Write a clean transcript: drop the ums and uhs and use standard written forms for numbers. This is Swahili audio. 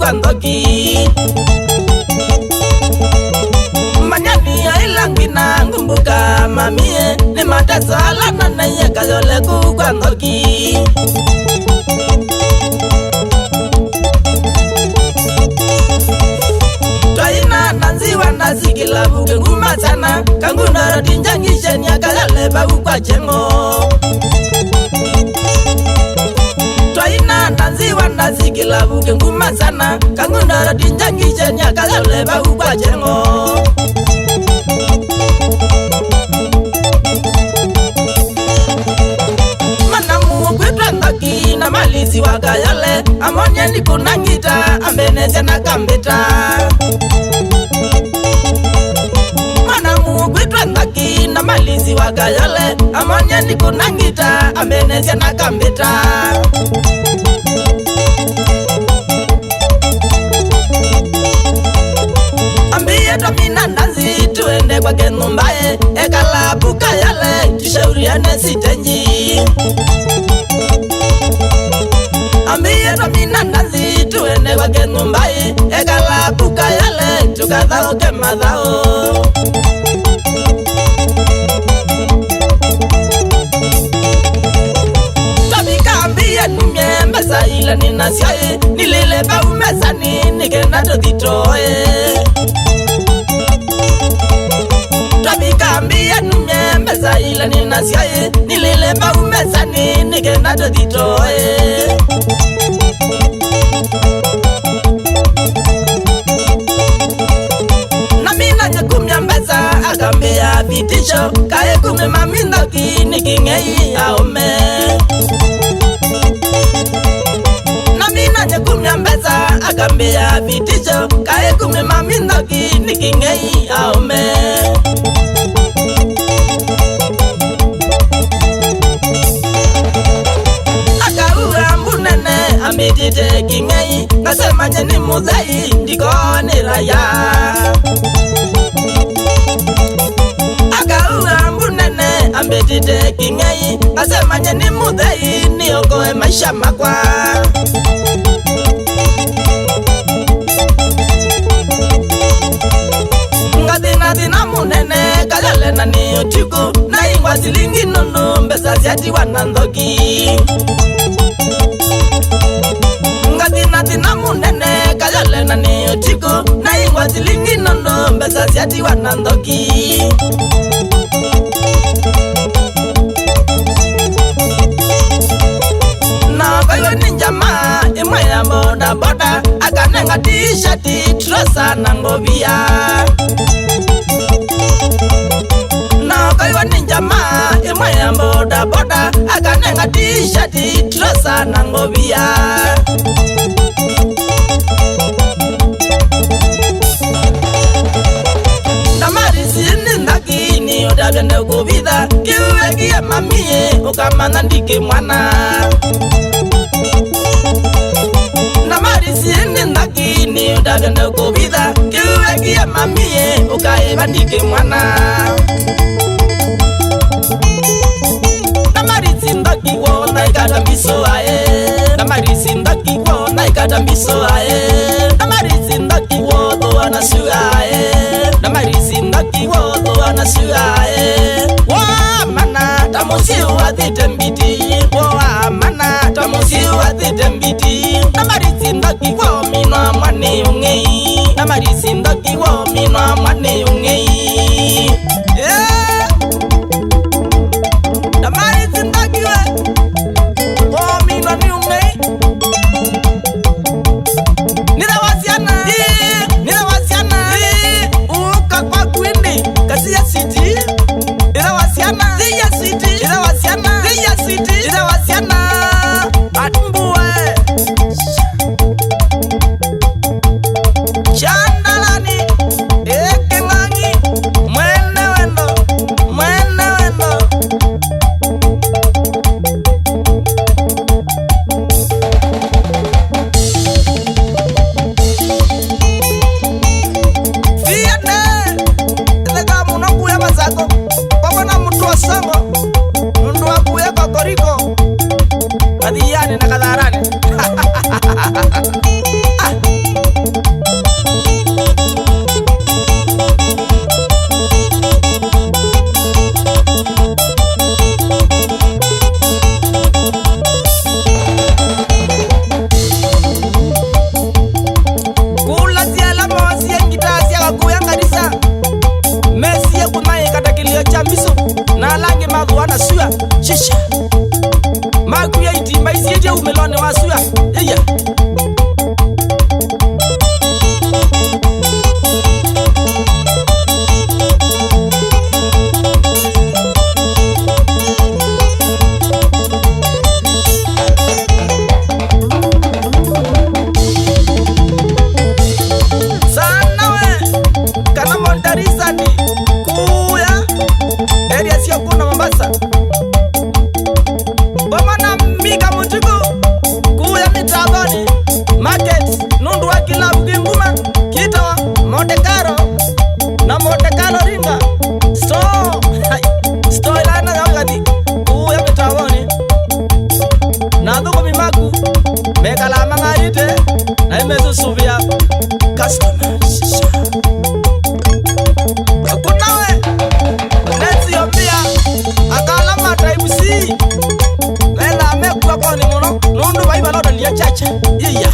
kwandoki manyani ya ilangina ngumbuka mamie ni mateso alana na ye kayole kwandoki Twaina nanzi wanda sikila buke nguma sana kanguna rodinjangishe ni akayole babu kwa chengo Twaina nanzi wanda sikila buke nguma sana kanguna rodinjangishe ni akayole babu kwa chengo Manamu kwetwa ndoki na malisi wakayole amonye ni kunangita ambeneze na kambita Manamu kwetwa ndoki na malisi wakayole amonye ni kunangita ambeneze na kambita Ambiye tomina nanzi tuende kwa kenumbaye ekala buka yale tushauriane sitenji Ambiye tomina nanzi tuende kwa kenumbaye ekala buka yale tukadhao kemadhao Ambiye numye mbesa ila ninasyaye nilile bau mesani nikenda toditoe Ambiye numye mbesa ila ninasyaye nilile bau mesani nikenda toditoe Namina nyekumya mbesa akambia vitisho kae kume mamindoki nikingei aome Namina nyekumya mbesa akambia vitisho kae kume mamindoki nikingei aome Akaura mbunene ambitite kingei Nasema nyeni muzei ndikoni raya Akaura mbunene ambitite kingei Nasema nyeni muzei niokoe maisha makwa Ngatina munene kagale na ni otiku Na ingwa silingi nono mbesa siati wanandoki Ngatina munene kagale na ni otiku Na ingwa silingi nono mbesa siati wanandoki Na kwa hiyo ninjama imwe ya boda boda Akanenga t-shirti trosa na ngobia Na kwa hiyo ninjama imwe ya boda boda Akanenga t-shirti trosa na ngobia Ndaki udagende kubitha kiwe kia mamie ukamana ndike mwana Na marisi ndaki ni udagende kubitha kiwe kia mamie ukaiba ndike mwana Na marisi ndaki wona ikata miso ae Na marisi ndaki wona ikata miso ae Na marisi ndaki wodo anasuga ae Na marisi ndaki wodo anasugae Wa mana tamusi uwathite mbiti Wa mana tamusi uwathite mbiti Na marisi ndaki wo minwa mwane ungei Na marisi ndaki wo minwa mwane ungei Na marisi ndaki wo minwa ni ungei Nila wasiana Uka kwa kwindi kasi ya city Ila wasiana Atumbuwe Chandalani Eke ngangi na suya shisha makuya itimba isieje umelone wa suya iya kuna Mombasa Bomana mika mutiku kuya mitaboni market nundu wa kilabu kinguma kitawa Monte Carlo na Monte Carlo ringa store ilana gawati kuya mitaboni na dhuko mimaku mekala mangarite na imezu suvia customers akunawe akala mataibu si mena mekwa kwa ni mono nundu baiba loda liya chacha iya